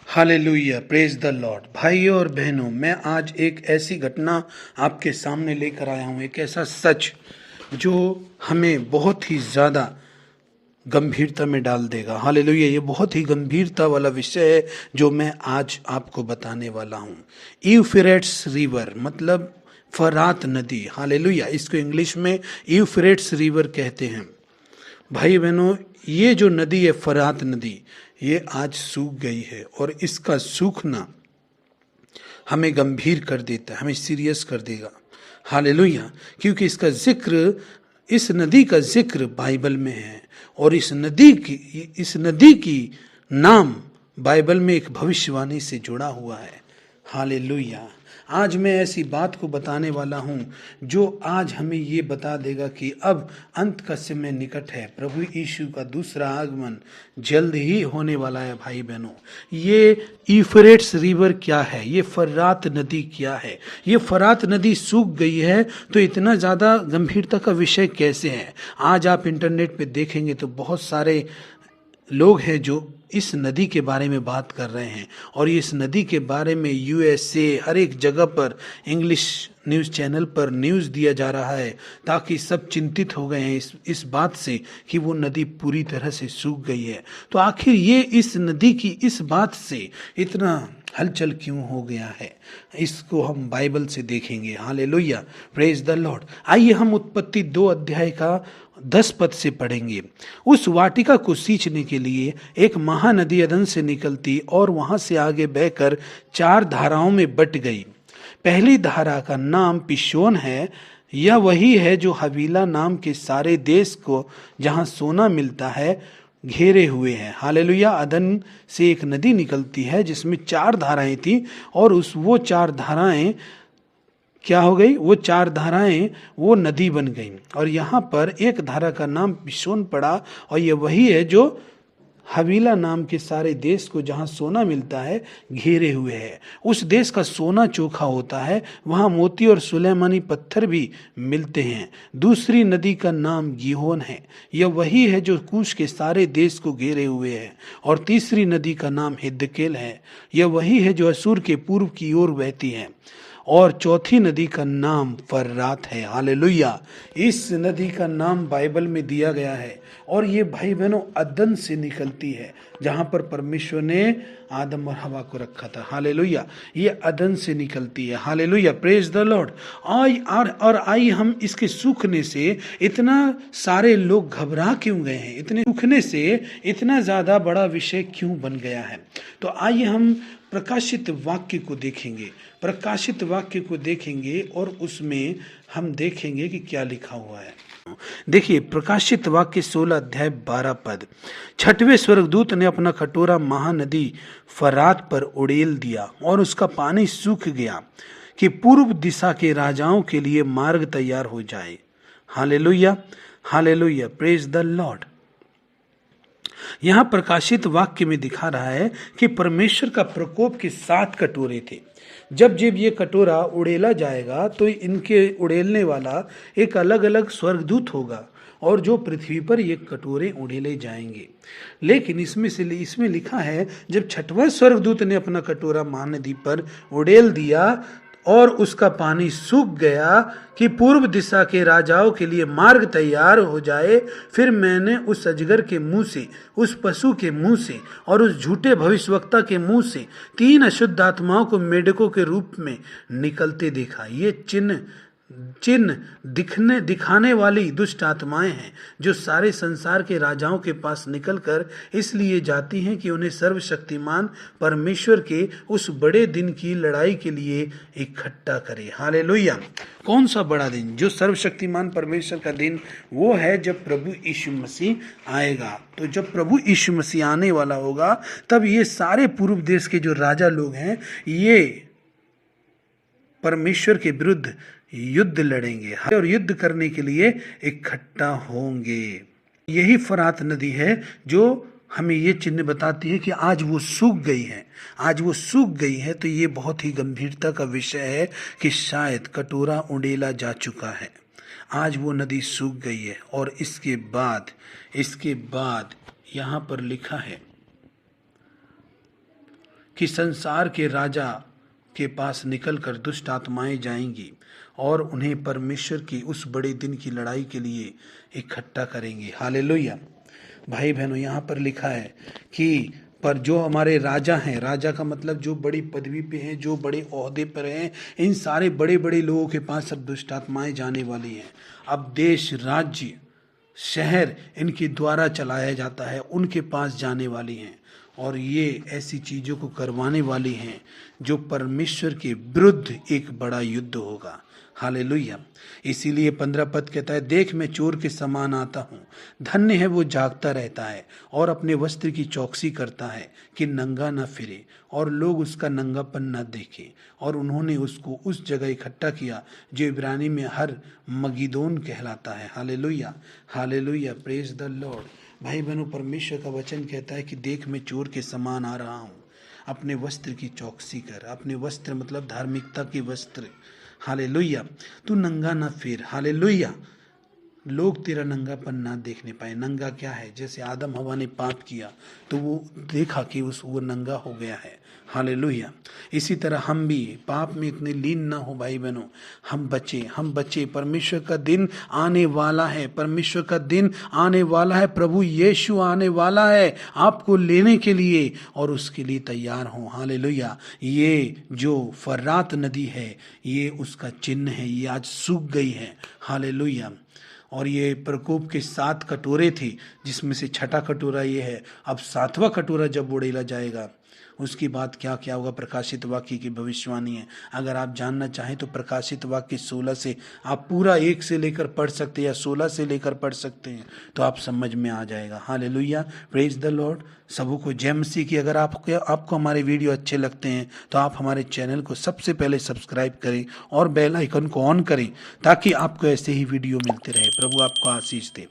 Hallelujah, praise the Lord. भाइयों और बहनों, मैं आज एक ऐसी घटना आपके सामने लेकर आया हूँ, एक ऐसा सच जो हमें बहुत ही ज़्यादा गंभीरता में डाल देगा। हालेलुया, ये बहुत ही गंभीरता वाला विषय है जो मैं आज आपको बताने वाला हूँ। यूफ्रेट्स रिवर मतलब फरात नदी। हालेलुया, इसको इंग्लिश में यूफ्रेट्स रिवर कहते हैं। भाई बहनों, ये जो नदी है फरात नदी, ये आज सूख गई है और इसका सूखना हमें गंभीर कर देता है, हमें सीरियस कर देगा। हालेलुया, क्योंकि इसका जिक्र, इस नदी का जिक्र बाइबल में है और इस नदी की नाम बाइबल में एक भविष्यवाणी से जुड़ा हुआ है। हालेलुया, आज मैं ऐसी बात को बताने वाला हूं जो आज हमें ये बता देगा कि अब अंत का समय निकट है। प्रभु यीशु का दूसरा आगमन जल्द ही होने वाला है। भाई बहनों, ये यूफ्रेट्स रिवर क्या है, ये फरात नदी क्या है? ये फरात नदी सूख गई है तो इतना ज़्यादा गंभीरता का विषय कैसे है? आज आप इंटरनेट पे देखेंगे तो बहुत सारे लोग हैं जो इस नदी के बारे में बात कर रहे हैं और इस नदी के बारे में यूएसए हर एक जगह पर इंग्लिश न्यूज़ चैनल पर न्यूज़ दिया जा रहा है, ताकि सब चिंतित हो गए हैं इस बात से कि वो नदी पूरी तरह से सूख गई है। तो आखिर ये इस नदी की इस बात से इतना हलचल क्यों हो गया है, इसको हम बाइबल से देखेंगे। Hallelujah, praise the Lord. आइए हम उत्पत्ति 2 अध्याय का 10 पद से पढ़ेंगे। उस वाटिका को सींचने के लिए एक महानदी अदन से निकलती और वहां से आगे बहकर 4 धाराओं में बट गई। पहली धारा का नाम पिशोन है। यह वही है जो हवीला नाम के सारे देश को, जहां सोना मिलता है, घेरे हुए हैं। हालेलुया, अदन से एक नदी निकलती है जिसमें 4 धाराएं थी और वो 4 धाराएं क्या हो गई? वो 4 धाराएं वो नदी बन गई और यहाँ पर एक धारा का नाम पिशोन पड़ा और ये वही है जो हवीला नाम के सारे देश को, जहाँ सोना मिलता है, घेरे हुए है। उस देश का सोना चोखा होता है, वहाँ मोती और सुलेमानी पत्थर भी मिलते हैं। दूसरी नदी का नाम गीहोन है। यह वही है जो कूश के सारे देश को घेरे हुए है। और तीसरी नदी का नाम हिद्देकेल है। यह वही है जो असूर के पूर्व की ओर बहती है। और चौथी नदी का नाम फर्रात है। हालेलुया, इस नदी का नाम बाइबल में दिया गया है और ये भाई बहनों अदन से निकलती है, जहां पर परमेश्वर ने आदम और हवा को रखा था। हालेलुया, ये अदन से निकलती है। Hallelujah, praise the Lord. आई हम इसके सूखने से इतना सारे लोग घबरा क्यों गए हैं, इतने सूखने से इतना ज्यादा बड़ा विषय क्यों बन गया है? तो आइए हम प्रकाशित वाक्य को देखेंगे। प्रकाशित वाक्य को देखेंगे और उसमें हम देखेंगे कि क्या लिखा हुआ है। देखिए, प्रकाशित वाक्य 16 अध्याय 12 पद। 6वें स्वर्गदूत ने अपना कटोरा महानदी फरात पर उड़ेल दिया और उसका पानी सूख गया कि पूर्व दिशा के राजाओं के लिए मार्ग तैयार हो जाए। Hallelujah, hallelujah, praise the Lord. यहां प्रकाशित वाक्य में दिखा रहा है कि परमेश्वर का प्रकोप के 7 कटोरे थे। जब ये कटोरा उड़ेला जाएगा तो इनके उड़ेलने वाला एक अलग अलग स्वर्गदूत होगा और जो पृथ्वी पर ये कटोरे उड़ेले जाएंगे। लेकिन इसमें लिखा है, जब 6वां स्वर्गदूत ने अपना कटोरा महानदी पर उड़ेल दिया और उसका पानी सूख गया कि पूर्व दिशा के राजाओं के लिए मार्ग तैयार हो जाए, फिर मैंने उस अजगर के मुंह से, उस पशु के मुंह से और उस झूठे भविष्यवक्ता के मुंह से 3 अशुद्ध आत्माओं को मेढकों के रूप में निकलते देखा। ये चिन्ह दिखाने वाली दुष्ट आत्माएं हैं जो सारे संसार के राजाओं के पास निकलकर इसलिए जाती हैं कि उन्हें सर्वशक्तिमान परमेश्वर के उस बड़े दिन की लड़ाई के लिए इकट्ठा करे। हालेलुया, कौन सा बड़ा दिन? जो सर्वशक्तिमान परमेश्वर का दिन, वो है जब प्रभु यीशु मसीह आएगा। तो जब प्रभु यीशु मसीह आने वाला होगा, तब ये सारे पूर्व देश के जो राजा लोग हैं, ये परमेश्वर के विरुद्ध युद्ध लड़ेंगे और युद्ध करने के लिए इकट्ठा होंगे। यही फरात नदी है जो हमें ये चिन्ह बताती है कि आज वो सूख गई है। आज वो सूख गई है तो ये बहुत ही गंभीरता का विषय है कि शायद कटोरा उड़ेला जा चुका है। आज वो नदी सूख गई है और इसके बाद यहाँ पर लिखा है कि संसार के राजा के पास निकलकर दुष्ट आत्माएं जाएंगी और उन्हें परमेश्वर की उस बड़े दिन की लड़ाई के लिए इकट्ठा करेंगे। हालेलुया। भाई बहनों, यहाँ पर लिखा है कि पर जो हमारे राजा हैं, राजा का मतलब जो बड़ी पदवी पे हैं, जो बड़े ओहदे पर हैं, इन सारे बड़े बड़े लोगों के पास अब दुष्ट आत्माएं जाने वाली हैं। अब देश, राज्य, शहर इनके द्वारा चलाया जाता है, उनके पास जाने वाली हैं और ये ऐसी चीज़ों को करवाने वाली हैं जो परमेश्वर के विरुद्ध एक बड़ा युद्ध होगा। हालेलुया। इसीलिए 15 पद कहता है, देख मैं चोर के समान आता हूँ, धन्य है वो जागता रहता है और अपने वस्त्र की चौकसी करता है कि नंगा न फिरे और लोग उसका नंगापन न देखें। और उन्होंने उसको उस जगह इकट्ठा किया जो इब्रानी में हर मगिदोन कहलाता है। Hallelujah, hallelujah, praise the Lord. भाई बहनों, परमेश्वर का वचन कहता है कि देख मैं चोर के समान आ रहा हूँ, अपने वस्त्र की चौकसी कर। अपने वस्त्र मतलब धार्मिकता के वस्त्र। हालेलुया। तू नंगा ना फिर। हालेलुया। लोग तेरा नंगापन ना देखने पाए। नंगा क्या है? जैसे आदम हवा ने पाप किया तो वो देखा कि वो नंगा हो गया है। हालेलुया। इसी तरह हम भी पाप में इतने लीन ना हो भाई बहनों, हम बचे। परमेश्वर का दिन आने वाला है, परमेश्वर का दिन आने वाला है। प्रभु यीशु आने वाला है आपको लेने के लिए और उसके लिए तैयार हो। हालेलुया। ये जो फरात नदी है ये उसका चिन्ह है, ये आज सूख गई है। हालेलुया। और ये प्रकोप के 7 कटोरे थे जिसमें से छठा कटोरा ये है। अब 7वां कटोरा जब उड़ेला जाएगा उसकी बात क्या क्या होगा, प्रकाशित वाक्य की भविष्यवाणी है। अगर आप जानना चाहें तो प्रकाशित वाक्य 16 से आप पूरा 1 से लेकर पढ़ सकते हैं या 16 से लेकर पढ़ सकते हैं तो आप समझ में आ जाएगा। Hallelujah, praise the Lord. सबों को जय मसीह की। अगर आपको हमारे वीडियो अच्छे लगते हैं तो आप हमारे चैनल को सबसे पहले सब्सक्राइब करें और बेल आइकन को ऑन करें ताकि आपको ऐसे ही वीडियो मिलते रहे। प्रभु आपको आशीष दे।